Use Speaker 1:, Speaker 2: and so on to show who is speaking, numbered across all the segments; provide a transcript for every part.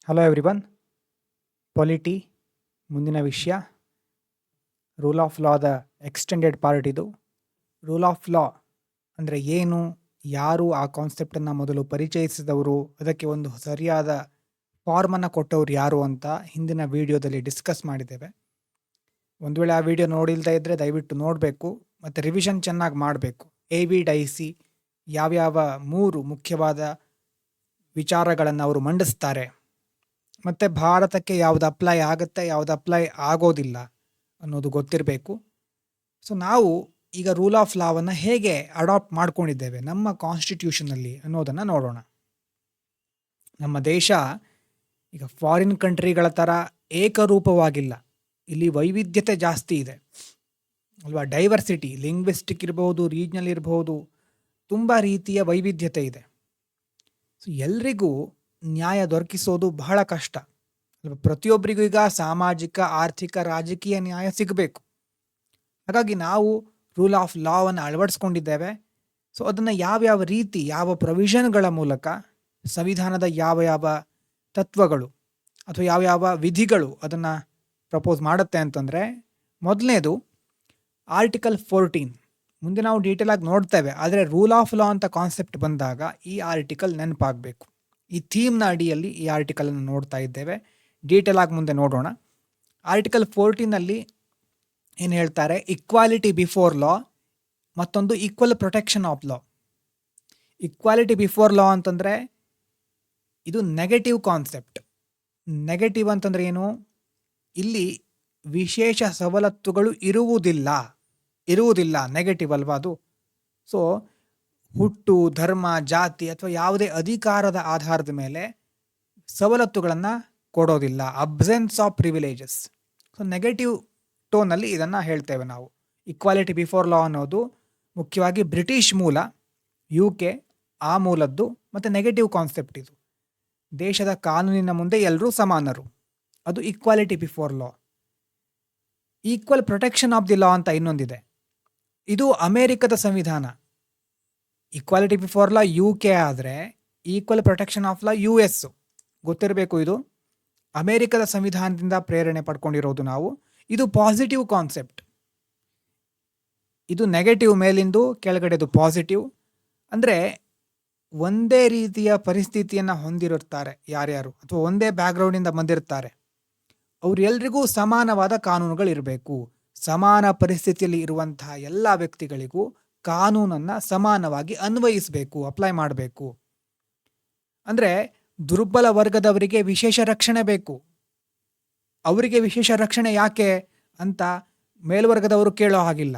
Speaker 1: Hello everyone. Polity ಮುಂದಿನ ವಿಷಯ rule of ಲಾದ extended part. ಇದು ರೂಲ್ ಆಫ್ ಲಾ ಅಂದರೆ ಏನು, ಯಾರು ಆ ಕಾನ್ಸೆಪ್ಟನ್ನು ಮೊದಲು ಪರಿಚಯಿಸಿದವರು, ಅದಕ್ಕೆ ಒಂದು ಸರಿಯಾದ ಫಾರ್ಮನ್ನು ಕೊಟ್ಟವರು ಯಾರು ಅಂತ ಹಿಂದಿನ ವಿಡಿಯೋದಲ್ಲಿ ಡಿಸ್ಕಸ್ ಮಾಡಿದ್ದೇವೆ. ಒಂದು ವೇಳೆ ಆ ವಿಡಿಯೋ ನೋಡಿಲ್ಲದೆ ಇದ್ದರೆ ದಯವಿಟ್ಟು ನೋಡಬೇಕು ಮತ್ತು ರಿವಿಷನ್ ಚೆನ್ನಾಗಿ ಮಾಡಬೇಕು. AVDIC ಯಾವ್ಯಾವ 3 ಮುಖ್ಯವಾದ ವಿಚಾರಗಳನ್ನು ಅವರು ಮಂಡಿಸ್ತಾರೆ ಮತ್ತು ಭಾರತಕ್ಕೆ ಯಾವುದು ಅಪ್ಲೈ ಆಗುತ್ತೆ, ಯಾವುದು ಅಪ್ಲೈ ಆಗೋದಿಲ್ಲ ಅನ್ನೋದು ಗೊತ್ತಿರಬೇಕು. ಸೊ ನಾವು ಈಗ ರೂಲ್ ಆಫ್ ಲಾವನ್ನು ಹೇಗೆ ಅಡಾಪ್ಟ್ ಮಾಡ್ಕೊಂಡಿದ್ದೇವೆ ನಮ್ಮ ಕಾನ್ಸ್ಟಿಟ್ಯೂಷನಲ್ಲಿ ಅನ್ನೋದನ್ನು ನೋಡೋಣ. ನಮ್ಮ ದೇಶ ಈಗ ಫಾರಿನ್ ಕಂಟ್ರಿಗಳ ಥರ ಏಕರೂಪವಾಗಿಲ್ಲ. ಇಲ್ಲಿ ವೈವಿಧ್ಯತೆ ಜಾಸ್ತಿ ಇದೆ ಅಲ್ವಾ. ಡೈವರ್ಸಿಟಿ, ಲಿಂಗ್ವಿಸ್ಟಿಕ್ ಇರ್ಬೋದು, ರೀಜ್ನಲ್ ಇರ್ಬೋದು, ತುಂಬ ರೀತಿಯ ವೈವಿಧ್ಯತೆ ಇದೆ. ಸೊ ಎಲ್ರಿಗೂ ನ್ಯಾಯ ದೊರಕಿಸೋದು ಬಹಳ ಕಷ್ಟ. ಪ್ರತಿಯೊಬ್ಬರಿಗೂ ಈಗ ಸಾಮಾಜಿಕ, ಆರ್ಥಿಕ, ರಾಜಕೀಯ ನ್ಯಾಯ ಸಿಗಬೇಕು. ಹಾಗಾಗಿ ನಾವು ರೂಲ್ ಆಫ್ ಲಾವನ್ನು ಅಳವಡಿಸ್ಕೊಂಡಿದ್ದೇವೆ. ಸೊ ಅದನ್ನು ಯಾವ್ಯಾವ ರೀತಿ, ಯಾವ ಪ್ರೊವಿಷನ್ಗಳ ಮೂಲಕ, ಸಂವಿಧಾನದ ಯಾವ ಯಾವ ತತ್ವಗಳು ಅಥವಾ ಯಾವ್ಯಾವ ವಿಧಿಗಳು ಅದನ್ನು ಪ್ರಪೋಸ್ ಮಾಡುತ್ತೆ ಅಂತಂದರೆ, ಮೊದಲನೇದು ಆರ್ಟಿಕಲ್ 14. ಮುಂದೆ ನಾವು ಡೀಟೇಲ್ ಆಗಿ ನೋಡ್ತೇವೆ, ಆದರೆ ರೂಲ್ ಆಫ್ ಲಾ ಅಂತ ಕಾನ್ಸೆಪ್ಟ್ ಬಂದಾಗ ಈ ಆರ್ಟಿಕಲ್ ನೆನಪಾಗಬೇಕು. ಈ ಥೀಮ್ನ ಅಡಿಯಲ್ಲಿ ಈ ಆರ್ಟಿಕಲನ್ನು ನೋಡ್ತಾ ಇದ್ದೇವೆ. ಡೀಟೇಲ್ ಆಗಿ ಮುಂದೆ ನೋಡೋಣ. ಆರ್ಟಿಕಲ್ 14ನಲ್ಲಿ ಏನು ಹೇಳ್ತಾರೆ, ಇಕ್ವಾಲಿಟಿ ಬಿಫೋರ್ ಲಾ, ಮತ್ತೊಂದು equal protection of law. Equality before law ಅಂತಂದರೆ ಇದು ನೆಗೆಟಿವ್ ಕಾನ್ಸೆಪ್ಟ್. ನೆಗೆಟಿವ್ ಅಂತಂದರೆ ಏನು, ಇಲ್ಲಿ ವಿಶೇಷ ಸವಲತ್ತುಗಳು ಇರುವುದಿಲ್ಲ ನೆಗೆಟಿವ್ ಅಲ್ವಾ ಅದು. ಸೊ ಹುಟ್ಟು, ಧರ್ಮ, ಜಾತಿ ಅಥವಾ ಯಾವುದೇ ಅಧಿಕಾರದ ಆಧಾರದ ಮೇಲೆ ಸವಲತ್ತುಗಳನ್ನು ಕೊಡೋದಿಲ್ಲ. Absence of privileges. So negative ಟೋನಲ್ಲಿ ಇದನ್ನು ಹೇಳ್ತೇವೆ ನಾವು. ಇಕ್ವಾಲಿಟಿ ಬಿಫೋರ್ ಲಾ ಅನ್ನೋದು ಮುಖ್ಯವಾಗಿ ಬ್ರಿಟಿಷ್ ಮೂಲ, UK ಆ ಮೂಲದ್ದು ಮತ್ತು ನೆಗೆಟಿವ್ ಕಾನ್ಸೆಪ್ಟ್ ಇದು. ದೇಶದ ಕಾನೂನಿನ ಮುಂದೆ ಎಲ್ಲರೂ ಸಮಾನರು, ಅದು equality before law. Equal protection of the law ಅಂತ ಇನ್ನೊಂದಿದೆ, ಇದು ಅಮೇರಿಕದ ಸಂವಿಧಾನ. ಈಕ್ವಾಲಿಟಿ ಬಿಫೋರ್ ಲಾ UK ಆದರೆ equal protection of law US. ಗೊತ್ತಿರಬೇಕು, ಇದು ಅಮೇರಿಕದ ಸಂವಿಧಾನದಿಂದ ಪ್ರೇರಣೆ ಪಡ್ಕೊಂಡಿರೋದು ನಾವು. ಇದು ಪಾಸಿಟಿವ್ ಕಾನ್ಸೆಪ್ಟ್. ಇದು ನೆಗೆಟಿವ್ ಮೇಲಿಂದು ಕೆಳಗಡೆದು ಪಾಸಿಟಿವ್. ಅಂದರೆ ಒಂದೇ ರೀತಿಯ ಪರಿಸ್ಥಿತಿಯನ್ನು ಹೊಂದಿರುತ್ತಾರೆ ಯಾರ್ಯಾರು, ಅಥವಾ ಒಂದೇ ಬ್ಯಾಕ್ಗ್ರೌಂಡಿಂದ ಬಂದಿರ್ತಾರೆ, ಅವರೆಲ್ಲರಿಗೂ ಸಮಾನವಾದ ಕಾನೂನುಗಳಿರಬೇಕು. ಸಮಾನ ಪರಿಸ್ಥಿತಿಯಲ್ಲಿ ಇರುವಂತಹ ಎಲ್ಲ ವ್ಯಕ್ತಿಗಳಿಗೂ ಕಾನೂನನ್ನು ಸಮಾನವಾಗಿ ಅನ್ವಯಿಸಬೇಕು, ಅಪ್ಲೈ ಮಾಡಬೇಕು. ಅಂದರೆ ದುರ್ಬಲ ವರ್ಗದವರಿಗೆ ವಿಶೇಷ ರಕ್ಷಣೆ ಬೇಕು. ಅವರಿಗೆ ವಿಶೇಷ ರಕ್ಷಣೆ ಯಾಕೆ ಅಂತ ಮೇಲ್ವರ್ಗದವರು ಕೇಳೋ ಹಾಗಿಲ್ಲ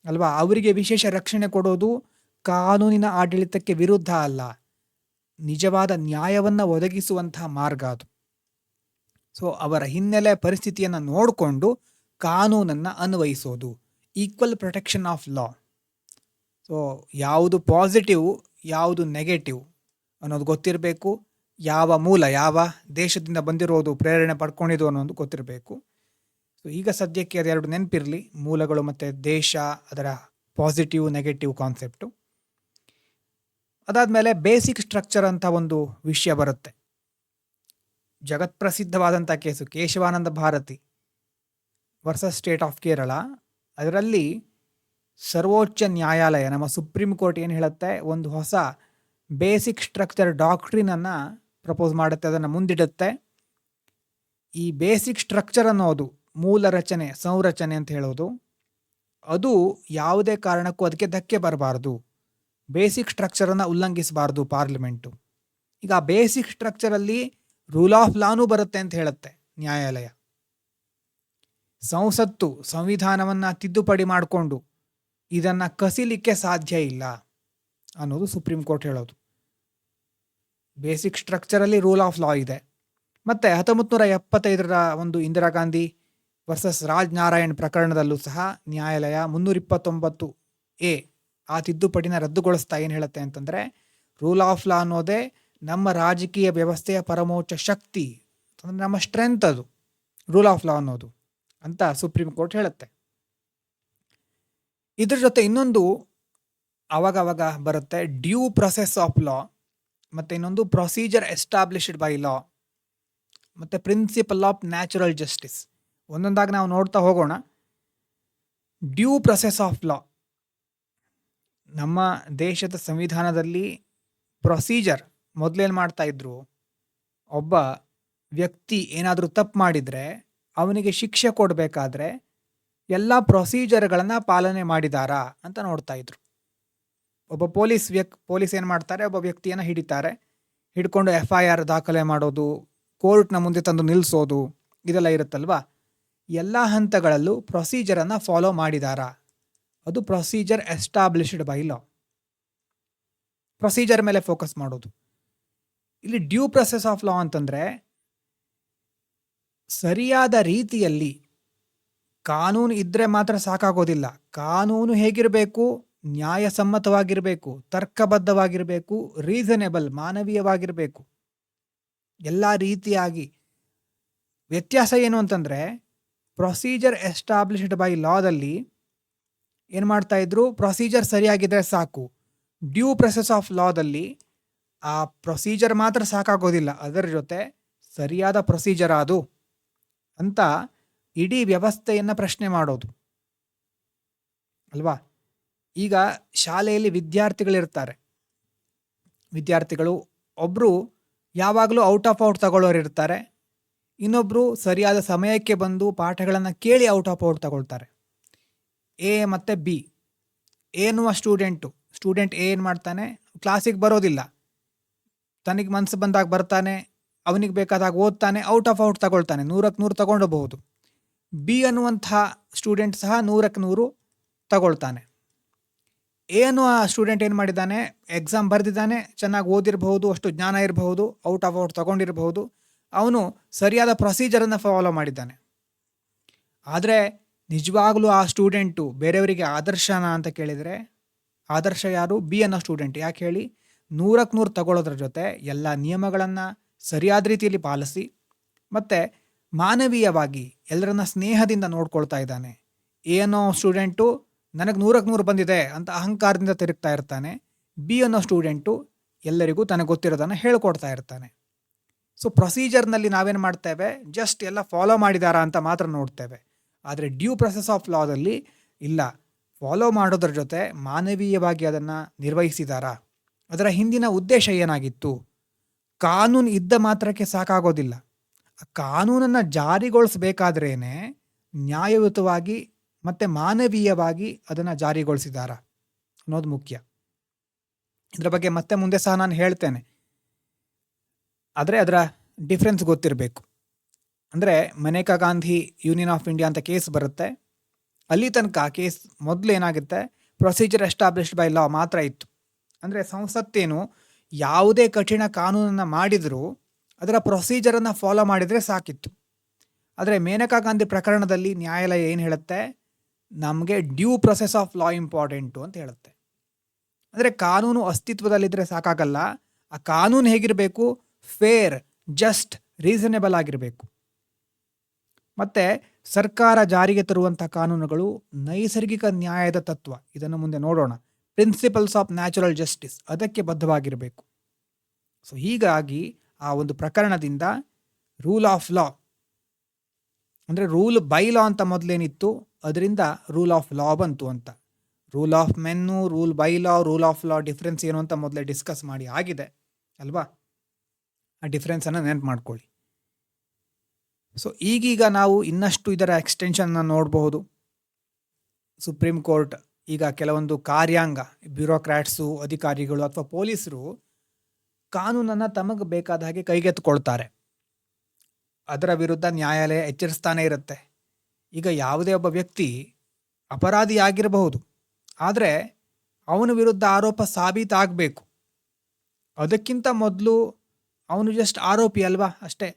Speaker 1: ಅಲ್ವಾ. ಅವರಿಗೆ ವಿಶೇಷ ರಕ್ಷಣೆ ಕೊಡೋದು ಕಾನೂನಿನ ಆಡಳಿತಕ್ಕೆ ವಿರುದ್ಧ ಅಲ್ಲ, ನಿಜವಾದ ನ್ಯಾಯವನ್ನು ಒದಗಿಸುವಂತಹ ಮಾರ್ಗ ಅದು. ಸೊ ಅವರ ಹಿನ್ನೆಲೆ ಪರಿಸ್ಥಿತಿಯನ್ನು ನೋಡಿಕೊಂಡು ಕಾನೂನನ್ನು ಅನ್ವಯಿಸೋದು, equal protection of law. So ಯಾವುದು ಪಾಸಿಟಿವ್, ಯಾವುದು ನೆಗೆಟಿವ್ ಅನ್ನೋದು ಗೊತ್ತಿರಬೇಕು. ಯಾವ ಮೂಲ, ಯಾವ ದೇಶದಿಂದ ಬಂದಿರೋದು, ಪ್ರೇರಣೆ ಪಡ್ಕೊಂಡಿದ್ದು ಅನ್ನೋದು ಗೊತ್ತಿರಬೇಕು. ಸೊ ಈಗ ಸದ್ಯಕ್ಕೆ ಅದೆರಡು ನೆನಪಿರಲಿ, ಮೂಲಗಳು ಮತ್ತು ದೇಶ, ಅದರ ಪಾಸಿಟಿವ್ ನೆಗೆಟಿವ್ ಕಾನ್ಸೆಪ್ಟು. ಅದಾದಮೇಲೆ ಬೇಸಿಕ್ ಸ್ಟ್ರಕ್ಚರ್ ಅಂತ ಒಂದು ವಿಷಯ ಬರುತ್ತೆ. ಜಗತ್ಪ್ರಸಿದ್ಧವಾದಂಥ case Kesavananda Bharati versus state of Kerala. ಅದರಲ್ಲಿ ಸರ್ವೋಚ್ಚ ನ್ಯಾಯಾಲಯ, ನಮ್ಮ ಸುಪ್ರೀಂ ಕೋರ್ಟ್ ಏನು ಹೇಳುತ್ತೆ, ಒಂದು ಹೊಸ ಬೇಸಿಕ್ ಸ್ಟ್ರಕ್ಚರ್ ಡಾಕ್ಟ್ರಿನನ್ನು ಪ್ರಪೋಸ್ ಮಾಡುತ್ತೆ, ಅದನ್ನು ಮುಂದಿಡುತ್ತೆ. ಈ ಬೇಸಿಕ್ ಸ್ಟ್ರಕ್ಚರ್ ಅನ್ನೋದು ಮೂಲ ರಚನೆ, ಸಂರಚನೆ ಅಂತ ಹೇಳೋದು, ಅದು ಯಾವುದೇ ಕಾರಣಕ್ಕೂ ಅದಕ್ಕೆ ಧಕ್ಕೆ ಬರಬಾರ್ದು. ಬೇಸಿಕ್ ಸ್ಟ್ರಕ್ಚರನ್ನು ಉಲ್ಲಂಘಿಸಬಾರ್ದು ಪಾರ್ಲಿಮೆಂಟು. ಈಗ ಆ ಬೇಸಿಕ್ ಸ್ಟ್ರಕ್ಚರಲ್ಲಿ ರೂಲ್ ಆಫ್ ಲಾನೂ ಬರುತ್ತೆ ಅಂತ ಹೇಳುತ್ತೆ ನ್ಯಾಯಾಲಯ. ಸಂಸತ್ತು ಸಂವಿಧಾನವನ್ನು ತಿದ್ದುಪಡಿ ಮಾಡಿಕೊಂಡು ಇದನ್ನು ಕಸಿಲಿಕ್ಕೆ ಸಾಧ್ಯ ಇಲ್ಲ ಅನ್ನೋದು ಸುಪ್ರೀಂ ಕೋರ್ಟ್ ಹೇಳೋದು. ಬೇಸಿಕ್ ಸ್ಟ್ರಕ್ಚರಲ್ಲಿ ರೂಲ್ ಆಫ್ ಲಾ ಇದೆ. ಮತ್ತು 1975ರ ಒಂದು ಇಂದಿರಾ ಗಾಂಧಿ ವರ್ಸಸ್ ರಾಜ್ ನಾರಾಯಣ್ ಪ್ರಕರಣದಲ್ಲೂ ಸಹ ನ್ಯಾಯಾಲಯ 329A ಆ ತಿದ್ದುಪಡಿನ ರದ್ದುಗೊಳಿಸ್ತಾ ಏನು ಹೇಳುತ್ತೆ ಅಂತಂದರೆ, ರೂಲ್ ಆಫ್ ಲಾ ಅನ್ನೋದೇ ನಮ್ಮ ರಾಜಕೀಯ ವ್ಯವಸ್ಥೆಯ ಪರಮೋಚ್ಚ ಶಕ್ತಿ, ನಮ್ಮ ಸ್ಟ್ರೆಂತ್ ಅದು ರೂಲ್ ಆಫ್ ಲಾ ಅನ್ನೋದು ಅಂತ ಸುಪ್ರೀಂ ಕೋರ್ಟ್ ಹೇಳುತ್ತೆ. ಇದ್ರ ಜೊತೆ ಇನ್ನೊಂದು ಅವಾಗವಾಗ ಬರುತ್ತೆ, ಡ್ಯೂ ಪ್ರೊಸೆಸ್ ಆಫ್ ಲಾ, ಮತ್ತು ಇನ್ನೊಂದು ಪ್ರೊಸೀಜರ್ ಎಸ್ಟಾಬ್ಲಿಷ್ಡ್ ಬೈ ಲಾ. ಮತ್ತು ಪ್ರಿನ್ಸಿಪಲ್ ಆಫ್ ನ್ಯಾಚುರಲ್ ಜಸ್ಟಿಸ್. ಒಂದೊಂದಾಗಿ ನಾವು ನೋಡ್ತಾ ಹೋಗೋಣ. Due process of law. ನಮ್ಮ ದೇಶದ ಸಂವಿಧಾನದಲ್ಲಿ ಪ್ರೊಸೀಜರ್ ಮೊದಲೇನು ಮಾಡ್ತಾ ಇದ್ರು, ಒಬ್ಬ ವ್ಯಕ್ತಿ ಏನಾದರೂ ತಪ್ಪು ಮಾಡಿದರೆ ಅವನಿಗೆ ಶಿಕ್ಷೆ ಕೊಡಬೇಕಾದ್ರೆ ಎಲ್ಲ ಪ್ರೊಸೀಜರ್ಗಳನ್ನು ಪಾಲನೆ ಮಾಡಿದಾರಾ ಅಂತ ನೋಡ್ತಾ ಇದ್ರು. ಒಬ್ಬ ಪೊಲೀಸ್ ಏನು ಮಾಡ್ತಾರೆ, ಒಬ್ಬ ವ್ಯಕ್ತಿಯನ್ನು ಹಿಡಿತಾರೆ, ಹಿಡ್ಕೊಂಡು FIR ದಾಖಲೆ ಮಾಡೋದು, ಕೋರ್ಟ್ನ ಮುಂದೆ ತಂದು ನಿಲ್ಲಿಸೋದು, ಇದೆಲ್ಲ ಇರುತ್ತಲ್ವಾ. ಎಲ್ಲ ಹಂತಗಳಲ್ಲೂ ಪ್ರೊಸೀಜರನ್ನು ಫಾಲೋ ಮಾಡಿದಾರಾ, ಅದು procedure established by law. Procedure ಮೇಲೆ ಫೋಕಸ್ ಮಾಡೋದು. ಇಲ್ಲಿ ಡ್ಯೂ ಪ್ರೊಸೆಸ್ ಆಫ್ ಲಾ ಅಂತಂದರೆ ಸರಿಯಾದ ರೀತಿಯಲ್ಲಿ ಕಾನೂನು ಇದ್ದರೆ ಮಾತ್ರ ಸಾಕಾಗೋದಿಲ್ಲ. ಕಾನೂನು ಹೇಗಿರಬೇಕು, ನ್ಯಾಯಸಮ್ಮತವಾಗಿರಬೇಕು, ತರ್ಕಬದ್ಧವಾಗಿರಬೇಕು, ರೀಸನೇಬಲ್, ಮಾನವೀಯವಾಗಿರಬೇಕು, ಎಲ್ಲ ರೀತಿಯಾಗಿ. ವ್ಯತ್ಯಾಸ ಏನು ಅಂತಂದರೆ ಪ್ರೊಸೀಜರ್ ಎಸ್ಟಾಬ್ಲಿಷ್ಡ್ ಬೈ ಲಾದಲ್ಲಿ ಏನು ಮಾಡ್ತಾ ಇದ್ರು, ಪ್ರೊಸೀಜರ್ ಸರಿಯಾಗಿದ್ದರೆ ಸಾಕು. ಡ್ಯೂ ಪ್ರೊಸೆಸ್ ಆಫ್ ಲಾದಲ್ಲಿ ಆ ಪ್ರೊಸೀಜರ್ ಮಾತ್ರ ಸಾಕಾಗೋದಿಲ್ಲ, ಅದರ ಜೊತೆ ಸರಿಯಾದ ಪ್ರೊಸೀಜರ್ ಅದು ಅಂತ ಇಡೀ ವ್ಯವಸ್ಥೆಯನ್ನು ಪ್ರಶ್ನೆ ಮಾಡೋದು ಅಲ್ವಾ. ಈಗ ಶಾಲೆಯಲ್ಲಿ ವಿದ್ಯಾರ್ಥಿಗಳಿರ್ತಾರೆ. ವಿದ್ಯಾರ್ಥಿಗಳು ಒಬ್ಬರು ಯಾವಾಗಲೂ ಔಟ್ ಆಫ್ ಔಟ್ ತಗೊಳ್ಳೋರು ಇರ್ತಾರೆ, ಇನ್ನೊಬ್ಬರು ಸರಿಯಾದ ಸಮಯಕ್ಕೆ ಬಂದು ಪಾಠಗಳನ್ನು ಕೇಳಿ ಔಟ್ ಆಫ್ ಔಟ್ ತಗೊಳ್ತಾರೆ. A ಮತ್ತು B. ಎನ್ನುವ ಸ್ಟೂಡೆಂಟ್ ಏನು ಮಾಡ್ತಾನೆ, ಕ್ಲಾಸಿಗೆ ಬರೋದಿಲ್ಲ, ತನಗೆ ಮನಸ್ಸು ಬಂದಾಗ ಬರ್ತಾನೆ, ಅವನಿಗೆ ಬೇಕಾದಾಗ ಓದ್ತಾನೆ, ಔಟ್ ಆಫ್ ಔಟ್ ತಗೊಳ್ತಾನೆ, 100ಕ್ಕೆ 100 ತಗೊಂಡೋಗಬಹುದು. B ಅನ್ನುವಂಥ ಸ್ಟೂಡೆಂಟ್ ಸಹ 100ಕ್ಕೆ 100 ತಗೊಳ್ತಾನೆ. A ಅನ್ನುವ ಸ್ಟೂಡೆಂಟ್ ಏನು ಮಾಡಿದ್ದಾನೆ, ಎಕ್ಸಾಮ್ ಬರೆದಿದ್ದಾನೆ, ಚೆನ್ನಾಗಿ ಓದಿರಬಹುದು, ಅಷ್ಟು ಜ್ಞಾನ ಇರಬಹುದು, ಔಟ್ ಆಫ್ ಔಟ್ ತಗೊಂಡಿರಬಹುದು, ಅವನು ಸರಿಯಾದ ಪ್ರೊಸೀಜರನ್ನು ಫಾಲೋ ಮಾಡಿದ್ದಾನೆ. ಆದರೆ ನಿಜವಾಗ್ಲೂ ಆ ಸ್ಟೂಡೆಂಟು ಬೇರೆಯವರಿಗೆ ಆದರ್ಶನ ಅಂತ ಕೇಳಿದರೆ, ಆದರ್ಶ ಯಾರು? B ಅನ್ನೋ ಸ್ಟೂಡೆಂಟ್. ಯಾಕೆ ಹೇಳಿ? 100ಕ್ಕೆ 100 ತಗೊಳ್ಳೋದ್ರ ಜೊತೆ ಎಲ್ಲ ನಿಯಮಗಳನ್ನು ಸರಿಯಾದ ರೀತಿಯಲ್ಲಿ ಪಾಲಿಸಿ ಮತ್ತು ಮಾನವೀಯವಾಗಿ ಎಲ್ಲರನ್ನ ಸ್ನೇಹದಿಂದ ನೋಡ್ಕೊಳ್ತಾ ಇದ್ದಾನೆ. A ಅನ್ನೋ ಸ್ಟೂಡೆಂಟು ನನಗೆ 100ಕ್ಕೆ 100 ಬಂದಿದೆ ಅಂತ ಅಹಂಕಾರದಿಂದ ತಿರುಗ್ತಾ ಇರ್ತಾನೆ. B ಅನ್ನೋ ಸ್ಟೂಡೆಂಟು ಎಲ್ಲರಿಗೂ ತನಗೆ ಗೊತ್ತಿರೋದನ್ನು ಹೇಳ್ಕೊಡ್ತಾ ಇರ್ತಾನೆ. ಸೊ ಪ್ರೊಸೀಜರ್ನಲ್ಲಿ ನಾವೇನು ಮಾಡ್ತೇವೆ, ಜಸ್ಟ್ ಎಲ್ಲ ಫಾಲೋ ಮಾಡಿದಾರಾ ಅಂತ ಮಾತ್ರ ನೋಡ್ತೇವೆ. ಆದರೆ ಡ್ಯೂ ಪ್ರೊಸೆಸ್ ಆಫ್ ಲಾದಲ್ಲಿ ಇಲ್ಲ, ಫಾಲೋ ಮಾಡೋದ್ರ ಜೊತೆ ಮಾನವೀಯವಾಗಿ ಅದನ್ನು ನಿರ್ವಹಿಸಿದಾರಾ, ಅದರ ಹಿಂದಿನ ಉದ್ದೇಶ ಏನಾಗಿತ್ತು. ಕಾನೂನು ಇದ್ದ ಮಾತ್ರಕ್ಕೆ ಸಾಕಾಗೋದಿಲ್ಲ, ಆ ಕಾನೂನನ್ನು ಜಾರಿಗೊಳಿಸಬೇಕಾದ್ರೇ ನ್ಯಾಯಯುತವಾಗಿ ಮತ್ತು ಮಾನವೀಯವಾಗಿ ಅದನ್ನು ಜಾರಿಗೊಳಿಸಿದಾರಾ ಅನ್ನೋದು ಮುಖ್ಯ. ಇದರ ಬಗ್ಗೆ ಮತ್ತೆ ಮುಂದೆ ಸಹ ನಾನು ಹೇಳ್ತೇನೆ. ಆದರೆ ಅದರ ಡಿಫ್ರೆನ್ಸ್ ಗೊತ್ತಿರಬೇಕು. ಅಂದರೆ Maneka Gandhi union of India ಅಂತ ಕೇಸ್ ಬರುತ್ತೆ. ಅಲ್ಲಿ ತನಕ ಕೇಸ್ ಮೊದಲು ಏನಾಗುತ್ತೆ, ಪ್ರೊಸೀಜರ್ ಎಸ್ಟಾಬ್ಲಿಷ್ಡ್ ಬೈ ಲಾ ಮಾತ್ರ ಇತ್ತು. ಅಂದರೆ ಸಂಸತ್ತೇನು ಯಾವುದೇ ಕಠಿಣ ಕಾನೂನನ್ನು ಮಾಡಿದರೂ ಅದರ ಪ್ರೊಸೀಜರನ್ನು ಫಾಲೋ ಮಾಡಿದರೆ ಸಾಕಿತ್ತು. ಆದರೆ ಮೇನಕಾ ಗಾಂಧಿ ಪ್ರಕರಣದಲ್ಲಿ ನ್ಯಾಯಾಲಯ ಏನು ಹೇಳುತ್ತೆ, ನಮಗೆ due process of law important ಅಂತ ಹೇಳುತ್ತೆ. ಅಂದರೆ ಕಾನೂನು ಅಸ್ತಿತ್ವದಲ್ಲಿದ್ದರೆ ಸಾಕಾಗಲ್ಲ, ಆ ಕಾನೂನು ಹೇಗಿರಬೇಕು, ಫೇರ್, ಜಸ್ಟ್, ರೀಸನೇಬಲ್ ಆಗಿರಬೇಕು. ಮತ್ತು ಸರ್ಕಾರ ಜಾರಿಗೆ ತರುವಂಥ ಕಾನೂನುಗಳು ನೈಸರ್ಗಿಕ ನ್ಯಾಯದ ತತ್ವ, ಇದನ್ನು ಮುಂದೆ ನೋಡೋಣ, ಪ್ರಿನ್ಸಿಪಲ್ಸ್ ಆಫ್ ನ್ಯಾಚುರಲ್ ಜಸ್ಟಿಸ್, ಅದಕ್ಕೆ ಬದ್ಧವಾಗಿರಬೇಕು. ಸೊ ಹೀಗಾಗಿ ಆ ಒಂದು ಪ್ರಕರಣದಿಂದ ರೂಲ್ ಆಫ್ ಲಾ ಅಂದರೆ ರೂಲ್ ಬೈ ಲಾ ಅಂತ ಮೊದಲೇನಿತ್ತು, ಅದರಿಂದ ರೂಲ್ ಆಫ್ ಲಾ ಬಂತು ಅಂತ. Rule of ಮೆನ್ನು, rule by law, rule of law difference ಏನು ಅಂತ ಮೊದಲೇ ಡಿಸ್ಕಸ್ ಮಾಡಿ ಆಗಿದೆ ಅಲ್ವಾ. ಆ ಡಿಫ್ರೆನ್ಸನ್ನು ನೆನಪು ಮಾಡ್ಕೊಳ್ಳಿ. ಸೊ ಈಗೀಗ ನಾವು ಇನ್ನಷ್ಟು ಇದರ ಎಕ್ಸ್ಟೆನ್ಷನ್ನ ನೋಡಬಹುದು. ಸುಪ್ರೀಂ ಕೋರ್ಟ್ ಈಗ ಕೆಲವೊಂದು ಕಾರ್ಯಾಂಗ, ಬ್ಯೂರೋಕ್ರಾಟ್ಸು, ಅಧಿಕಾರಿಗಳು ಅಥವಾ ಪೊಲೀಸರು ಕಾನೂನನ್ನು ತಮಗೆ ಬೇಕಾದ ಹಾಗೆ ಕೈಗೆತ್ತಿಕೊಳ್ತಾರೆ. ಅದರ ವಿರುದ್ಧ ನ್ಯಾಯಾಲಯ ಎಚ್ಚರಿಸ್ತಾನೆ ಇರುತ್ತೆ. ಈಗ ಯಾವುದೇ ಒಬ್ಬ ವ್ಯಕ್ತಿ ಅಪರಾಧಿಯಾಗಿರಬಹುದು, ಆದರೆ ಅವನ ವಿರುದ್ಧ ಆರೋಪ ಸಾಬೀತಾಗಬೇಕು. ಅದಕ್ಕಿಂತ ಮೊದಲು ಅವನು ಜಸ್ಟ್ ಆರೋಪಿ ಅಲ್ವಾ, ಅಷ್ಟೇ.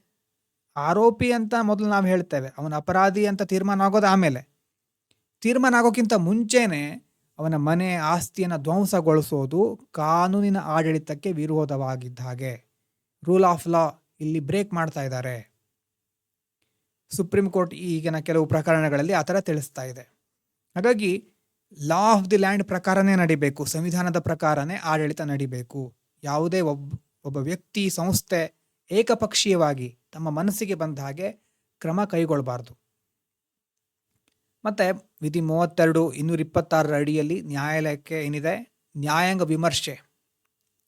Speaker 1: ಆರೋಪಿ ಅಂತ ಮೊದಲು ನಾವು ಹೇಳ್ತೇವೆ, ಅವನ ಅಪರಾಧಿ ಅಂತ ತೀರ್ಮಾನ ಆಗೋದು ಆಮೇಲೆ. ತೀರ್ಮಾನ ಆಗೋಕ್ಕಿಂತ ಮುಂಚೆನೇ ಅವನ ಮನೆ ಆಸ್ತಿಯನ್ನು ಧ್ವಂಸಗೊಳಿಸೋದು ಕಾನೂನಿನ ಆಡಳಿತಕ್ಕೆ ವಿರೋಧವಾಗಿದ್ದ ಹಾಗೆ. ರೂಲ್ ಆಫ್ ಲಾ ಇಲ್ಲಿ ಬ್ರೇಕ್ ಮಾಡ್ತಾ ಇದ್ದಾರೆ. ಸುಪ್ರೀಂ ಕೋರ್ಟ್ ಈಗಿನ ಕೆಲವು ಪ್ರಕರಣಗಳಲ್ಲಿ ಆ ಥರ ತಿಳಿಸ್ತಾ ಇದೆ. ಹಾಗಾಗಿ ಲಾ ಆಫ್ ದಿ ಲ್ಯಾಂಡ್ ಪ್ರಕಾರನೇ ನಡಿಬೇಕು, ಸಂವಿಧಾನದ ಪ್ರಕಾರನೇ ಆಡಳಿತ ನಡಿಬೇಕು. ಯಾವುದೇ ಒಬ್ಬ ವ್ಯಕ್ತಿ, ಸಂಸ್ಥೆ ಏಕಪಕ್ಷೀಯವಾಗಿ ತಮ್ಮ ಮನಸ್ಸಿಗೆ ಬಂದ ಹಾಗೆ ಕ್ರಮ ಕೈಗೊಳ್ಳಬಾರ್ದು. ಮತ್ತು ವಿಧಿ 32, 226 ಅಡಿಯಲ್ಲಿ ನ್ಯಾಯಾಲಯಕ್ಕೆ ಏನಿದೆ, ನ್ಯಾಯಾಂಗ ವಿಮರ್ಶೆ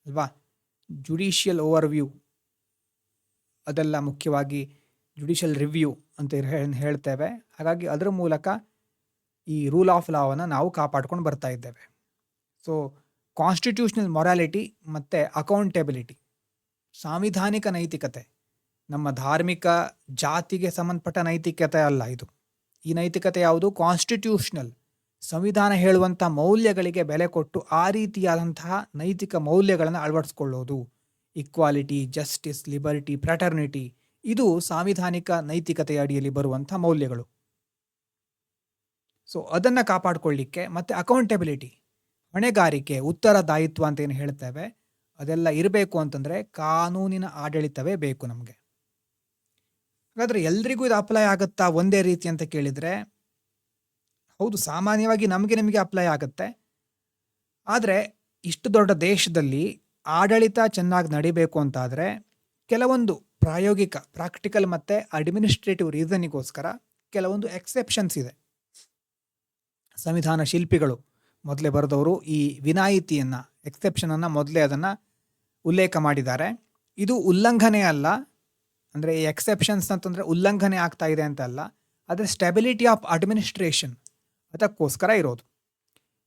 Speaker 1: ಅಲ್ವಾ, ಜುಡಿಷಿಯಲ್ ಓವರ್ವ್ಯೂ, ಅದೆಲ್ಲ ಮುಖ್ಯವಾಗಿ ಜುಡಿಷಿಯಲ್ ರಿವ್ಯೂ ಅಂತ ಹೇಳ್ತೇವೆ. ಹಾಗಾಗಿ ಅದರ ಮೂಲಕ ಈ ರೂಲ್ ಆಫ್ ಲಾವನ್ನು ನಾವು ಕಾಪಾಡ್ಕೊಂಡು ಬರ್ತಾ ಇದ್ದೇವೆ. ಸೊ ಕಾನ್ಸ್ಟಿಟ್ಯೂಷನಲ್ ಮೊರಾಲಿಟಿ ಮತ್ತು ಅಕೌಂಟೆಬಿಲಿಟಿ, ಸಾಂವಿಧಾನಿಕ ನೈತಿಕತೆ, ನಮ್ಮ ಧಾರ್ಮಿಕ ಜಾತಿಗೆ ಸಂಬಂಧಪಟ್ಟ ನೈತಿಕತೆ ಅಲ್ಲ ಇದು. ಈ ನೈತಿಕತೆ ಯಾವುದು? ಕಾನ್ಸ್ಟಿಟ್ಯೂಷನಲ್, ಸಂವಿಧಾನ ಹೇಳುವಂಥ ಮೌಲ್ಯಗಳಿಗೆ ಬೆಲೆ ಕೊಟ್ಟು ಆ ರೀತಿಯಾದಂತಹ ನೈತಿಕ ಮೌಲ್ಯಗಳನ್ನು ಅಳವಡಿಸ್ಕೊಳ್ಳೋದು. ಈಕ್ವಾಲಿಟಿ, ಜಸ್ಟಿಸ್, ಲಿಬರ್ಟಿ, ಫ್ರಾಟರ್ನಿಟಿ, ಇದು ಸಾಂವಿಧಾನಿಕ ನೈತಿಕತೆಯ ಅಡಿಯಲ್ಲಿ ಬರುವಂಥ ಮೌಲ್ಯಗಳು. ಸೊ ಅದನ್ನು ಕಾಪಾಡಿಕೊಳ್ಳಿಕ್ಕೆ ಮತ್ತು ಅಕೌಂಟೆಬಿಲಿಟಿ, ಹೊಣೆಗಾರಿಕೆ, ಉತ್ತರದಾಯಿತ್ವ ಅಂತ ಏನು ಹೇಳ್ತೇವೆ, ಅದೆಲ್ಲ ಇರಬೇಕು ಅಂತಂದರೆ ಕಾನೂನಿನ ಆಡಳಿತವೇ ಬೇಕು ನಮಗೆ. ಹಾಗಾದರೆ ಎಲ್ರಿಗೂ ಇದು ಅಪ್ಲೈ ಆಗುತ್ತಾ ಒಂದೇ ರೀತಿ ಅಂತ ಕೇಳಿದರೆ, ಹೌದು, ಸಾಮಾನ್ಯವಾಗಿ ನಿಮಗೆ ಅಪ್ಲೈ ಆಗುತ್ತೆ. ಆದರೆ ಇಷ್ಟು ದೊಡ್ಡ ದೇಶದಲ್ಲಿ ಆಡಳಿತ ಚೆನ್ನಾಗಿ ನಡಿಬೇಕು ಅಂತಾದರೆ ಕೆಲವೊಂದು ಪ್ರಾಯೋಗಿಕ, ಪ್ರಾಕ್ಟಿಕಲ್ ಮತ್ತು ಅಡ್ಮಿನಿಸ್ಟ್ರೇಟಿವ್ ರೀಸನಿಗೋಸ್ಕರ ಕೆಲವೊಂದು ಎಕ್ಸೆಪ್ಷನ್ಸ್ ಇದೆ. ಸಂವಿಧಾನ ಶಿಲ್ಪಿಗಳು ಮೊದಲೇ ಬರೆದವರು ಈ ವಿನಾಯಿತಿಯನ್ನು, ಎಕ್ಸೆಪ್ಷನನ್ನು ಮೊದಲೇ ಅದನ್ನು ಉಲ್ಲೇಖ ಮಾಡಿದ್ದಾರೆ. ಇದು ಉಲ್ಲಂಘನೆ ಅಲ್ಲ, ಅಂದರೆ ಈ ಎಕ್ಸೆಪ್ಷನ್ಸ್ ಅಂತಂದರೆ ಉಲ್ಲಂಘನೆ ಆಗ್ತಾ ಇದೆ ಅಂತ ಅಲ್ಲ, ಆದರೆ ಸ್ಟೆಬಿಲಿಟಿ ಆಫ್ ಅಡ್ಮಿನಿಸ್ಟ್ರೇಷನ್ ಅದಕ್ಕೋಸ್ಕರ ಇರೋದು.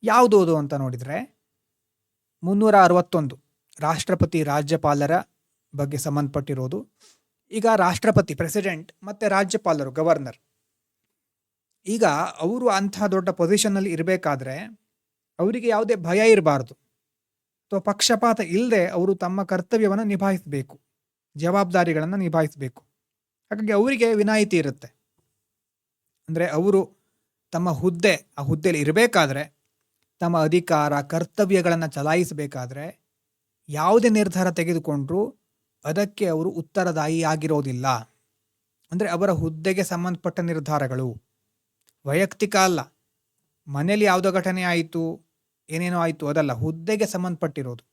Speaker 1: ಯಾವುದೋದು ಅಂತ ನೋಡಿದರೆ 361 ರಾಷ್ಟ್ರಪತಿ ರಾಜ್ಯಪಾಲರ ಬಗ್ಗೆ ಸಂಬಂಧಪಟ್ಟಿರೋದು. ಈಗ ರಾಷ್ಟ್ರಪತಿ, ಪ್ರೆಸಿಡೆಂಟ್ ಮತ್ತು ರಾಜ್ಯಪಾಲರು, ಗವರ್ನರ್, ಈಗ ಅವರು ಅಂತಹ ದೊಡ್ಡ ಪೊಸಿಷನ್ನಲ್ಲಿ ಇರಬೇಕಾದ್ರೆ ಅವರಿಗೆ ಯಾವುದೇ ಭಯ ಇರಬಾರ್ದು ಅಥವಾ ಪಕ್ಷಪಾತ ಇಲ್ಲದೆ ಅವರು ತಮ್ಮ ಕರ್ತವ್ಯವನ್ನು ನಿಭಾಯಿಸಬೇಕು, ಜವಾಬ್ದಾರಿಗಳನ್ನು ನಿಭಾಯಿಸಬೇಕು. ಹಾಗಾಗಿ ಅವರಿಗೆ ವಿನಾಯಿತಿ ಇರುತ್ತೆ. ಅಂದರೆ ಅವರು ತಮ್ಮ ಆ ಹುದ್ದೆಯಲ್ಲಿ ಇರಬೇಕಾದ್ರೆ, ತಮ್ಮ ಅಧಿಕಾರ ಕರ್ತವ್ಯಗಳನ್ನು ಚಲಾಯಿಸಬೇಕಾದ್ರೆ ಯಾವುದೇ ನಿರ್ಧಾರ ತೆಗೆದುಕೊಂಡ್ರೂ ಅದಕ್ಕೆ ಅವರು ಉತ್ತರದಾಯಿಯಾಗಿರೋದಿಲ್ಲ. ಅಂದರೆ ಅವರ ಹುದ್ದೆಗೆ ಸಂಬಂಧಪಟ್ಟ ನಿರ್ಧಾರಗಳು, ವೈಯಕ್ತಿಕ ಅಲ್ಲ, ಮನೆಯಲ್ಲಿ ಯಾವುದೋ ಘಟನೆ ಆಯಿತು, ಏನೇನೋ ಆಯಿತು, ಅದಲ್ಲ, ಹುದ್ದೆಗೆ ಸಂಬಂಧಪಟ್ಟಿರೋದು.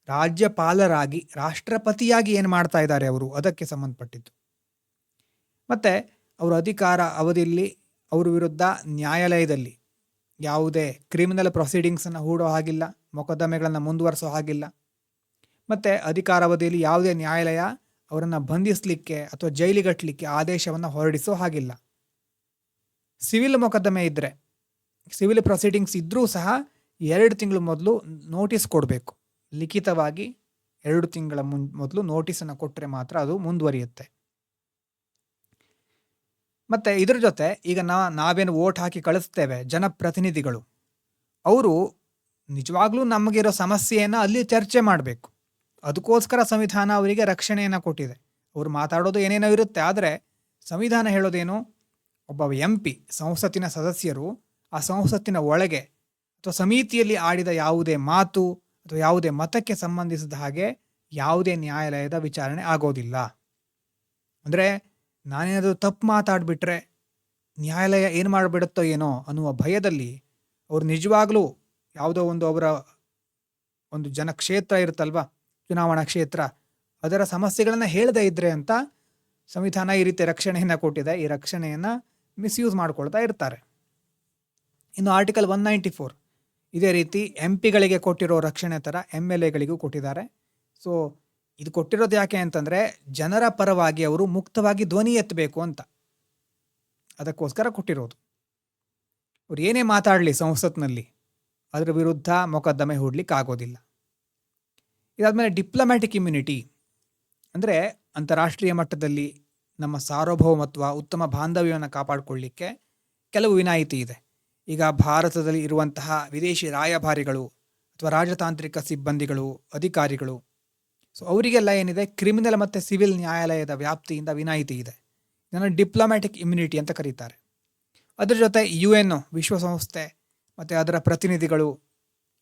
Speaker 1: ರಾಜ್ಯಪಾಲರಾಗಿ, ರಾಷ್ಟ್ರಪತಿಯಾಗಿ ಏನು ಮಾಡ್ತಾ ಇದ್ದಾರೆ ಅವರು, ಅದಕ್ಕೆ ಸಂಬಂಧಪಟ್ಟಿದ್ದು. ಮತ್ತು ಅವರ ಅಧಿಕಾರ ಅವಧಿಯಲ್ಲಿ ಅವರ ವಿರುದ್ಧ ನ್ಯಾಯಾಲಯದಲ್ಲಿ ಯಾವುದೇ ಕ್ರಿಮಿನಲ್ ಪ್ರೊಸೀಡಿಂಗ್ಸನ್ನು ಹೂಡೋ ಹಾಗಿಲ್ಲ, ಮೊಕದ್ದಮೆಗಳನ್ನು ಮುಂದುವರಿಸೋ ಹಾಗಿಲ್ಲ. ಮತ್ತು ಅಧಿಕಾರಾವಧಿಯಲ್ಲಿ ಯಾವುದೇ ನ್ಯಾಯಾಲಯ ಅವರನ್ನು ಬಂಧಿಸಲಿಕ್ಕೆ ಅಥವಾ ಜೈಲಿಗಟ್ಟಲಿಕ್ಕೆ ಆದೇಶವನ್ನು ಹೊರಡಿಸೋ ಹಾಗಿಲ್ಲ. ಸಿವಿಲ್ ಮೊಕದ್ದಮೆ ಇದ್ದರೆ, ಸಿವಿಲ್ ಪ್ರೊಸೀಡಿಂಗ್ಸ್ ಇದ್ದರೂ ಸಹ 2 ತಿಂಗಳು ಮೊದಲು ನೋಟಿಸ್ ಕೊಡಬೇಕು. ಲಿಖಿತವಾಗಿ 2 ತಿಂಗಳ ಮೊದಲು ನೋಟಿಸನ್ನು ಕೊಟ್ಟರೆ ಮಾತ್ರ ಅದು ಮುಂದುವರಿಯುತ್ತೆ. ಮತ್ತು ಇದ್ರ ಜೊತೆ ಈಗ ನಾವೇನು ವೋಟ್ ಹಾಕಿ ಕಳಿಸ್ತೇವೆ, ಜನಪ್ರತಿನಿಧಿಗಳು, ಅವರು ನಿಜವಾಗ್ಲೂ ನಮಗಿರೋ ಸಮಸ್ಯೆಯನ್ನು ಅಲ್ಲಿ ಚರ್ಚೆ ಮಾಡಬೇಕು. ಅದಕ್ಕೋಸ್ಕರ ಸಂವಿಧಾನ ಅವರಿಗೆ ರಕ್ಷಣೆಯನ್ನು ಕೊಟ್ಟಿದೆ. ಅವರು ಮಾತಾಡೋದು ಏನೇನೋ ಇರುತ್ತೆ, ಆದರೆ ಸಂವಿಧಾನ ಹೇಳೋದೇನು, ಒಬ್ಬ MP, ಸಂಸತ್ತಿನ ಸದಸ್ಯರು ಆ ಸಂಸತ್ತಿನ ಒಳಗೆ ಅಥವಾ ಸಮಿತಿಯಲ್ಲಿ ಆಡಿದ ಯಾವುದೇ ಮಾತು ಅಥವಾ ಯಾವುದೇ ಮತಕ್ಕೆ ಸಂಬಂಧಿಸಿದ ಹಾಗೆ ಯಾವುದೇ ನ್ಯಾಯಾಲಯದ ವಿಚಾರಣೆ ಆಗೋದಿಲ್ಲ. ಅಂದರೆ ನಾನೇನಾದರೂ ತಪ್ಪು ಮಾತಾಡಿಬಿಟ್ರೆ ನ್ಯಾಯಾಲಯ ಏನು ಮಾಡಿಬಿಡುತ್ತೋ ಏನೋ ಅನ್ನುವ ಭಯದಲ್ಲಿ ಅವರು ನಿಜವಾಗ್ಲೂ ಯಾವುದೋ ಅವರ ಒಂದು ಜನಕ್ಷೇತ್ರ ಇರುತ್ತಲ್ವ, ಚುನಾವಣಾ ಕ್ಷೇತ್ರ, ಅದರ ಸಮಸ್ಯೆಗಳನ್ನು ಹೇಳದೇ ಇದ್ರೆ ಅಂತ ಸಂವಿಧಾನ ಈ ರೀತಿ ರಕ್ಷಣೆಯನ್ನು ಕೊಟ್ಟಿದೆ. ಈ ರಕ್ಷಣೆಯನ್ನು ಮಿಸ್ಯೂಸ್ ಮಾಡ್ಕೊಳ್ತಾ ಇರ್ತಾರೆ. ಇನ್ನು ಆರ್ಟಿಕಲ್ 194 ಇದೇ ರೀತಿ MP ಗಳಿಗೆ ಕೊಟ್ಟಿರೋ ರಕ್ಷಣೆ ಥರ MLAಗಳಿಗೂ ಕೊಟ್ಟಿದ್ದಾರೆ. ಸೊ ಇದು ಕೊಟ್ಟಿರೋದು ಯಾಕೆ ಅಂತಂದರೆ ಜನರ ಪರವಾಗಿ ಅವರು ಮುಕ್ತವಾಗಿ ಧ್ವನಿ ಎತ್ತಬೇಕು ಅಂತ, ಅದಕ್ಕೋಸ್ಕರ ಕೊಟ್ಟಿರೋದು. ಅವ್ರು ಏನೇ ಮಾತಾಡಲಿ ಸಂಸತ್ನಲ್ಲಿ ಅದರ ವಿರುದ್ಧ ಮೊಕದ್ದಮೆ ಹೂಡಲಿಕ್ಕೆ ಆಗೋದಿಲ್ಲ. ಇದಾದಮೇಲೆ ಡಿಪ್ಲೊಮ್ಯಾಟಿಕ್ ಇಮ್ಯುನಿಟಿ, ಅಂದರೆ ಅಂತಾರಾಷ್ಟ್ರೀಯ ಮಟ್ಟದಲ್ಲಿ ನಮ್ಮ ಸಾರ್ವಭೌಮತ್ವ, ಉತ್ತಮ ಬಾಂಧವ್ಯವನ್ನು ಕಾಪಾಡಿಕೊಳ್ಳಿಕ್ಕೆ ಕೆಲವು ವಿನಾಯಿತಿ ಇದೆ. ಈಗ ಭಾರತದಲ್ಲಿ ಇರುವಂತಹ ವಿದೇಶಿ ರಾಯಭಾರಿಗಳು ಅಥವಾ ರಾಜತಾಂತ್ರಿಕ ಸಿಬ್ಬಂದಿಗಳು, ಅಧಿಕಾರಿಗಳು, ಸೊ ಅವರಿಗೆಲ್ಲ ಏನಿದೆ, ಕ್ರಿಮಿನಲ್ ಮತ್ತು ಸಿವಿಲ್ ನ್ಯಾಯಾಲಯದ ವ್ಯಾಪ್ತಿಯಿಂದ ವಿನಾಯಿತಿ ಇದೆ. ಇದನ್ನು ಡಿಪ್ಲೊಮ್ಯಾಟಿಕ್ ಇಮ್ಯುನಿಟಿ ಅಂತ ಕರೀತಾರೆ. ಅದರ ಜೊತೆ UN, ವಿಶ್ವಸಂಸ್ಥೆ ಮತ್ತು ಅದರ ಪ್ರತಿನಿಧಿಗಳು,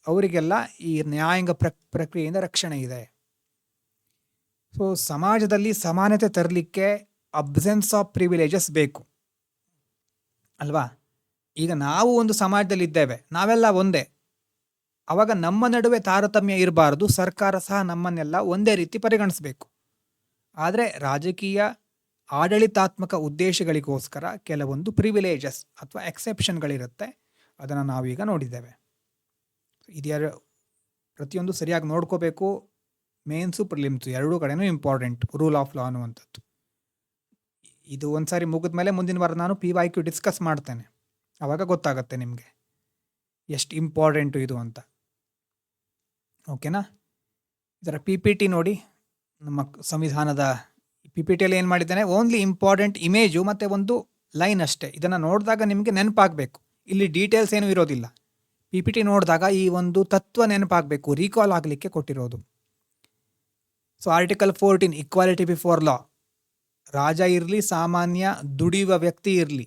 Speaker 1: ಅವರಿಗೆಲ್ಲ ಈ ನ್ಯಾಯಾಂಗ ಪ್ರಕ್ರಿಯೆಯಿಂದ ರಕ್ಷಣೆ ಇದೆ. ಸೊ ಸಮಾಜದಲ್ಲಿ ಸಮಾನತೆ ತರಲಿಕ್ಕೆ ಅಬ್ಸೆನ್ಸ್ ಆಫ್ ಪ್ರಿವಿಲೇಜಸ್ ಬೇಕು ಅಲ್ವಾ. ಈಗ ನಾವು ಒಂದು ಸಮಾಜದಲ್ಲಿ ಇದ್ದೇವೆ, ನಾವೆಲ್ಲ ಒಂದೇ, ಆವಾಗ ನಮ್ಮ ನಡುವೆ ತಾರತಮ್ಯ ಇರಬಾರ್ದು. ಸರ್ಕಾರ ಸಹ ನಮ್ಮನ್ನೆಲ್ಲ ಒಂದೇ ರೀತಿ ಪರಿಗಣಿಸಬೇಕು. ಆದರೆ ರಾಜಕೀಯ ಆಡಳಿತಾತ್ಮಕ ಉದ್ದೇಶಗಳಿಗೋಸ್ಕರ ಕೆಲವೊಂದು ಪ್ರಿವಿಲೇಜಸ್ ಅಥವಾ ಎಕ್ಸೆಪ್ಷನ್ಗಳಿರುತ್ತೆ. ಅದನ್ನು ನಾವೀಗ ನೋಡಿದ್ದೇವೆ. ಇದ್ಯಾರು ಪ್ರತಿಯೊಂದು ಸರಿಯಾಗಿ ನೋಡ್ಕೋಬೇಕು. ಮೇನ್ಸು ಪ್ರಿಲಿಮ್ಸು ಎರಡೂ ಕಡೆನೂ ಇಂಪಾರ್ಟೆಂಟ್ ರೂಲ್ ಆಫ್ ಲಾ ಅನ್ನುವಂಥದ್ದು. ಇದು ಒಂದು ಸಾರಿ ಮುಗಿದ ಮೇಲೆ ಮುಂದಿನ ವಾರ ನಾನು PYQ ಡಿಸ್ಕಸ್ ಮಾಡ್ತೇನೆ. ಆವಾಗ ಗೊತ್ತಾಗುತ್ತೆ ನಿಮಗೆ ಎಷ್ಟು ಇಂಪಾರ್ಟೆಂಟು ಇದು ಅಂತ. ಓಕೆನಾ? ಇದರ PPT ನೋಡಿ. ನಮ್ಮ ಸಂವಿಧಾನದ PPTಯಲ್ಲಿ ಏನು ಮಾಡಿದ್ದೇನೆ, ಓನ್ಲಿ ಇಂಪಾರ್ಟೆಂಟ್ ಇಮೇಜು ಮತ್ತು ಒಂದು ಲೈನ್ ಅಷ್ಟೇ. ಇದನ್ನು ನೋಡಿದಾಗ ನಿಮಗೆ ನೆನಪಾಗಬೇಕು. ಇಲ್ಲಿ ಡೀಟೇಲ್ಸ್ ಏನೂ ಇರೋದಿಲ್ಲ. PPT ನೋಡಿದಾಗ ಈ ಒಂದು ತತ್ವ ನೆನಪಾಗಬೇಕು, ರೀಕಾಲ್ ಆಗಲಿಕ್ಕೆ ಕೊಟ್ಟಿರೋದು. So article 14 equality before law. ರಾಜ ಇರಲಿ, ಸಾಮಾನ್ಯ ದುಡಿಯುವ ವ್ಯಕ್ತಿ ಇರಲಿ,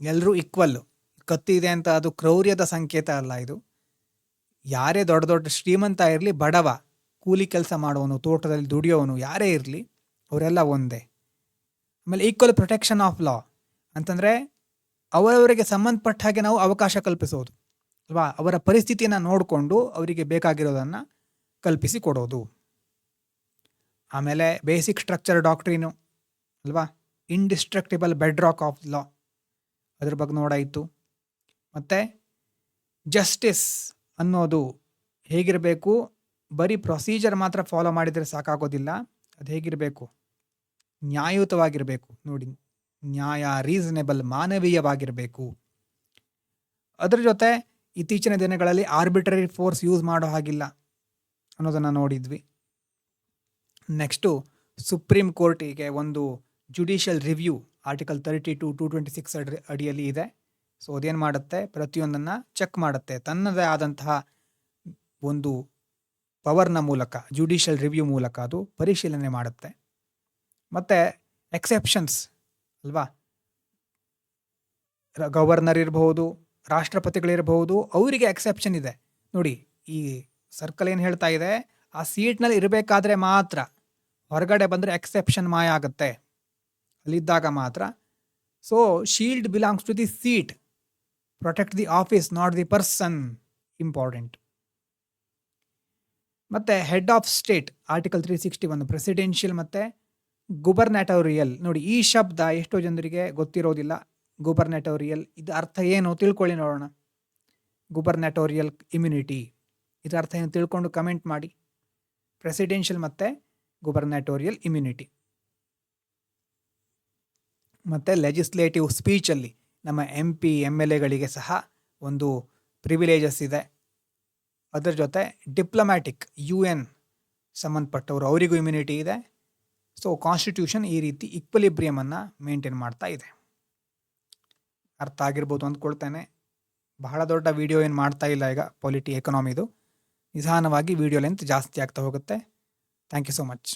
Speaker 1: ಎಲ್ಲರೂ ಈಕ್ವಲ್ಲು. ಕತ್ತಿ ಇದೆ ಅಂತ ಅದು ಕ್ರೌರ್ಯದ ಸಂಕೇತ ಅಲ್ಲ. ಇದು ಯಾರೇ ದೊಡ್ಡ ದೊಡ್ಡ ಶ್ರೀಮಂತ ಇರಲಿ, ಬಡವ, ಕೂಲಿ ಕೆಲಸ ಮಾಡೋನು, ತೋಟದಲ್ಲಿ ದುಡಿಯೋನು, ಯಾರೇ ಇರಲಿ ಅವರೆಲ್ಲ ಒಂದೇ. ಆಮೇಲೆ ಈಕ್ವಲ್ ಪ್ರೊಟೆಕ್ಷನ್ ಆಫ್ ಲಾ ಅಂತಂದರೆ ಅವರವರಿಗೆ ಸಂಬಂಧಪಟ್ಟ ಹಾಗೆ ನಾವು ಅವಕಾಶ ಕಲ್ಪಿಸೋದು ಅಲ್ವಾ. ಅವರ ಪರಿಸ್ಥಿತಿಯನ್ನು ನೋಡಿಕೊಂಡು ಅವರಿಗೆ ಬೇಕಾಗಿರೋದನ್ನು ಕಲ್ಪಿಸಿ ಕೊಡೋದು. ಆಮೇಲೆ ಬೇಸಿಕ್ ಸ್ಟ್ರಕ್ಚರ್ ಡಾಕ್ಟ್ರೀನು ಅಲ್ವಾ, ಇಂಡಿಸ್ಟ್ರಕ್ಟಿಬಲ್ ಬೆಡ್ ರಾಕ್ ಆಫ್ ಲಾ, ಅದ್ರ ಬಗ್ಗೆ ನೋಡಾಯಿತು. ಮತ್ತು ಜಸ್ಟಿಸ್ ಅನ್ನೋದು ಹೇಗಿರಬೇಕು, ಬರೀ ಪ್ರೊಸೀಜರ್ ಮಾತ್ರ ಫಾಲೋ ಮಾಡಿದರೆ ಸಾಕಾಗೋದಿಲ್ಲ. ಅದು ಹೇಗಿರಬೇಕು, ನ್ಯಾಯಯುತವಾಗಿರಬೇಕು. ನೋಡಿ, ನ್ಯಾಯ, ರೀಸನೇಬಲ್, ಮಾನವೀಯವಾಗಿರಬೇಕು. ಅದರ ಜೊತೆ ಇತ್ತೀಚಿನ ದಿನಗಳಲ್ಲಿ ಆರ್ಬಿಟ್ರರಿ ಫೋರ್ಸ್ ಯೂಸ್ ಮಾಡೋ ಹಾಗಿಲ್ಲ ಅನ್ನೋದನ್ನು ನೋಡಿದ್ವಿ. ನೆಕ್ಸ್ಟು ಸುಪ್ರೀಂ ಕೋರ್ಟಿಗೆ ಒಂದು ಜುಡಿಷಿಯಲ್ ರಿವ್ಯೂ ಆರ್ಟಿಕಲ್ 32, 226 ಅಡಿಯಲ್ಲಿ ಇದೆ. ಸೊ ಅದೇನು ಮಾಡುತ್ತೆ, ಪ್ರತಿಯೊಂದನ್ನು ಚೆಕ್ ಮಾಡುತ್ತೆ. ತನ್ನದೇ ಆದಂತಹ ಒಂದು ಪವರ್ನ ಮೂಲಕ, ಜುಡಿಷಿಯಲ್ ರಿವ್ಯೂ ಮೂಲಕ ಅದು ಪರಿಶೀಲನೆ ಮಾಡುತ್ತೆ. ಮತ್ತು ಎಕ್ಸೆಪ್ಷನ್ಸ್ ಅಲ್ವಾ, ಗವರ್ನರ್ ಇರಬಹುದು, ರಾಷ್ಟ್ರಪತಿಗಳಿರಬಹುದು, ಅವರಿಗೆ ಎಕ್ಸೆಪ್ಷನ್ ಇದೆ. ನೋಡಿ, ಈ ಸರ್ಕಲ್ ಏನು ಹೇಳ್ತಾ ಇದೆ, ಆ ಸೀಟ್ನಲ್ಲಿ ಇರಬೇಕಾದ್ರೆ ಮಾತ್ರ, ಹೊರಗಡೆ ಬಂದರೆ ಎಕ್ಸೆಪ್ಷನ್ ಮಾಯ ಆಗುತ್ತೆ, ಅಲ್ಲಿದ್ದಾಗ ಮಾತ್ರ. So shield belongs to the seat, protect the office, not the person. Important. ಮತ್ತು head of state article 361 presidential ಮತ್ತು ಗುಬರ್ನೆಟೋರಿಯಲ್. ನೋಡಿ, ಈ ಶಬ್ದ ಎಷ್ಟೋ ಜನರಿಗೆ ಗೊತ್ತಿರೋದಿಲ್ಲ. ಗುಬರ್ನೆಟೋರಿಯಲ್ ಇದು ಅರ್ಥ ಏನು ತಿಳ್ಕೊಳ್ಳಿ ನೋಡೋಣ. ಗುಬರ್ನೆಟೋರಿಯಲ್ ಇಮ್ಯುನಿಟಿ ಇದರ ಅರ್ಥ ಏನು ತಿಳ್ಕೊಂಡು ಕಮೆಂಟ್ ಮಾಡಿ. ಪ್ರೆಸಿಡೆನ್ಷಿಯಲ್ ಮತ್ತು ಗುಬರ್ನೆಟೋರಿಯಲ್ ಇಮ್ಯುನಿಟಿ. ಮತ್ತು ಲೆಜಿಸ್ಲೇಟಿವ್ ಸ್ಪೀಚಲ್ಲಿ ನಮ್ಮ MP MLAಗಳಿಗೆ ಸಹ ಒಂದು ಪ್ರಿವಿಲೇಜಸ್ ಇದೆ. ಅದರ ಜೊತೆ ಡಿಪ್ಲೊಮ್ಯಾಟಿಕ್ UN ಸಂಬಂಧಪಟ್ಟವರು ಅವರಿಗೂ ಇಮ್ಯುನಿಟಿ ಇದೆ. ಸೊ ಕಾನ್ಸ್ಟಿಟ್ಯೂಷನ್ ಈ ರೀತಿ ಈಕ್ವಲಿಬ್ರಿಯಮನ್ನು ಮೇಂಟೈನ್ ಮಾಡ್ತಾ ಇದೆ. ಅರ್ಥ ಆಗಿರ್ಬೋದು ಅಂದ್ಕೊಳ್ತೇನೆ. ಬಹಳ ದೊಡ್ಡ ವಿಡಿಯೋ ಏನು ಮಾಡ್ತಾ ಇಲ್ಲ ಈಗ ಎಕನಾಮಿದು. ನಿಧಾನವಾಗಿ ವಿಡಿಯೋ ಲೆಂತ್ ಜಾಸ್ತಿ ಆಗ್ತಾ ಹೋಗುತ್ತೆ. Thank you so much.